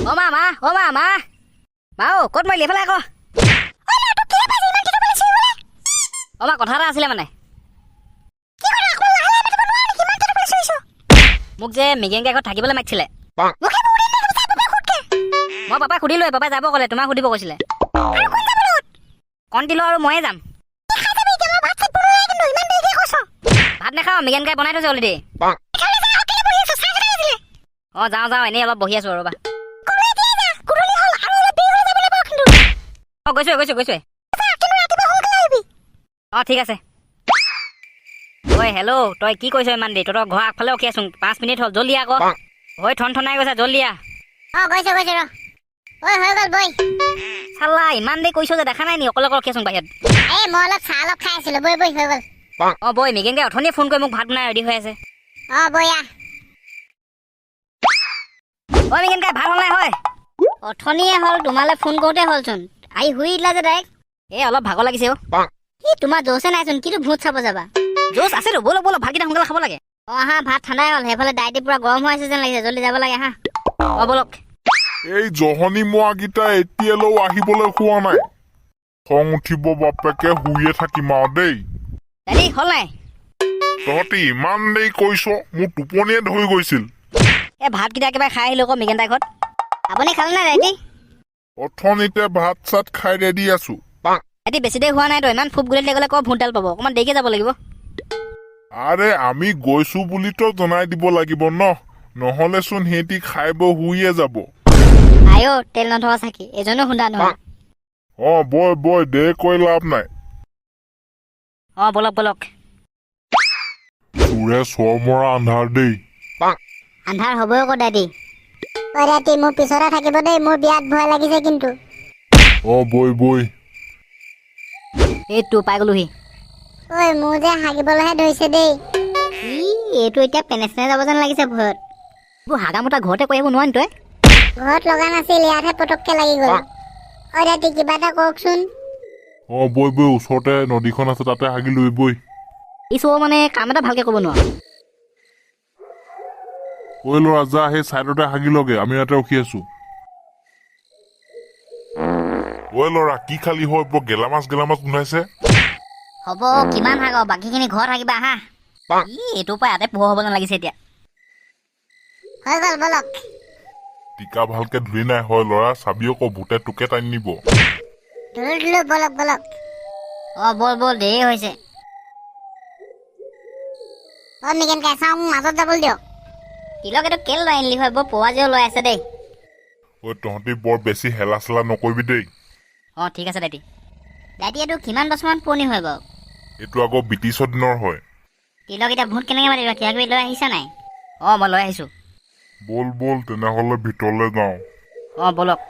মা ক'ত মাৰিলি এফালে আকৌ মা কথা এটা আছিলে মানে মোক যে মিগেংগে ঘৰত থাকিবলৈ মাতিছিলে মই পাপাই সুধিলো পাপাই যাব ক'লে তোমাক সুধিব কৈছিলে কণ্টিলো আৰু ময়ে যাম ভাত নাখাওঁ মিগেংগাই বনাই থৈছে অলৰেডি যাওঁ এনেই অলপ বহি আছো ৰ'বা গৈছো ঠিক আছে ঐ হেল্ল' তই কি কৈছ ইমান দেৰি তহঁতৰ ঘৰ আগফালে ৰখি আছোন 5 মিনিট হ'ল জল্দি আকৌ হৈ ঠনঠনাই গৈছা জল্দি গৈছো ৰ হৈ গ'ল বই চাল্লা ইমান দেৰি কৈছ যে দেখা নাই নি অকলে ৰখি আছোন বাহিৰত মই অলপ চাহ অলপ খাই আছিলো বই হৈ গ'ল বই মিগেংগে অথনিয়ে ফোন কৰি মোক ভাত বনাই ৰেডি হৈ আছে বয়া মিগেংগে ভাত হ'ল নাই হয় অথনিয়ে হ'ল তোমালে ফোন কৰোঁতে হ'লচোন আহি শুই দিলা যে ডাইৰেক্ট অলপ ভাগৰ লাগিছে তোমাৰ জোচে নাইচোন কিন্তু ভূত চাব যাবা জোচ আছে বলো ভাতকেইটা সোনকালে খাব লাগে হা ভাত ঠাণ্ডাই হ'ল সেইফালে ডাইটি পুৰা গৰম হৈ আছে যেন লাগিছে জল্দি যাব লাগে হা বলক এই জহনী মোৱাকেইটা এতিয়ালৈ আহিবলৈ হোৱা নাই খং উঠিব বাপেকে শুইয়ে থাকিম আৰু দেই দাদি হ'ল নাই তহঁতি ইমান দেৰি কৈছ মোৰ টোপনিয়ে ধৰি গৈছিল ভাতকেইটা একেবাৰে খাই আহিলো আকৌ মিগেন দাই ঘৰত আপুনি খালে নাই ডাইটি অথনিতে ভাত চাত খাই ৰেডি আছো দাদি বেছি দেৰি হোৱা নাই তো ইমান ফুপ গুলি গ'লে আকৌ ভূতডাল পাব অকণমান দেৰিকে যাব লাগিব আৰে আমি গৈছো বুলিতো জনাই দিব লাগিব নহ'লেচোন সিহঁতি খাই বৈ শুইয়ে যাব আয়ো তেল নথকা চাকি এজনো খুন্দা নহয় বই দেৰি কৰি লাভ নাই বলক চোৰে চৰ মৰা আন্ধাৰ দেই আন্ধাৰ হ'বই আকৌ দাদি ৰাতি মোৰ পিছতে থাকিব দেই মোৰ বিয়াত ভয় লাগিছে কিন্তু বই এইটো পাই গলোহি মোৰ যে হাগিবলৈহে ধৰিছে দেই এইটো এতিয়া পেনেচনে যাব যেন লাগিছে ভয়ত হাগা মোটা ঘৰতে কৈ আহিব নোৱাৰি তই ঘৰত লগা নাছিল ইয়াতহে পটককে লাগি গ'ল ৰাতি কিবা এটা কওকচোন বই ওচৰতে নদীখন আছে তাতে হাগি লৈ বই মানে কাম এটা ভালকে ক'ব নোৱাৰো ল'ৰা যা সেই চাইডতে হাগি লগে আমি ইয়াতে ৰখি আছো ল'ৰা কি খালি হয় বৰ গেলামাছ গোন্ধাইছে হ'ব কিমান হাগ বাকীখিনি ঘৰত হাগিবা হা এইটোৰ পৰা ইয়াতে পোহৰ হ'ব যেন লাগিছে এতিয়া হৈ গ'ল বলক টিকা ভালকে ধুই নাই হয় ল'ৰা চাবি আকৌ ভূতে তোকে টানি নিব ধুলো বলক বল দেৰি হৈছে মিগেন কাই চাওঁ মাজত যাবলৈ দিয়ক তিলক এইটো কেল লৈ আনিলি হয় বৰ পোৱা যেও লৈ আছে দেই তহঁতি বৰ বেছি হেলা চেলা নকৰিবি দেই ঠিক আছে দাদি এইটো কিমান বছৰমান পুৰণি হয় বাৰু এইটো আকৌ ব্ৰিটিছৰ দিনৰ হয় তিলক এতিয়া ভূত কেনেকে মাতিবা কিবা কিবি লৈ আহিছা নাই মই লৈ আহিছো বল তেনেহ'লে ভিতৰলৈ যাওঁ বলক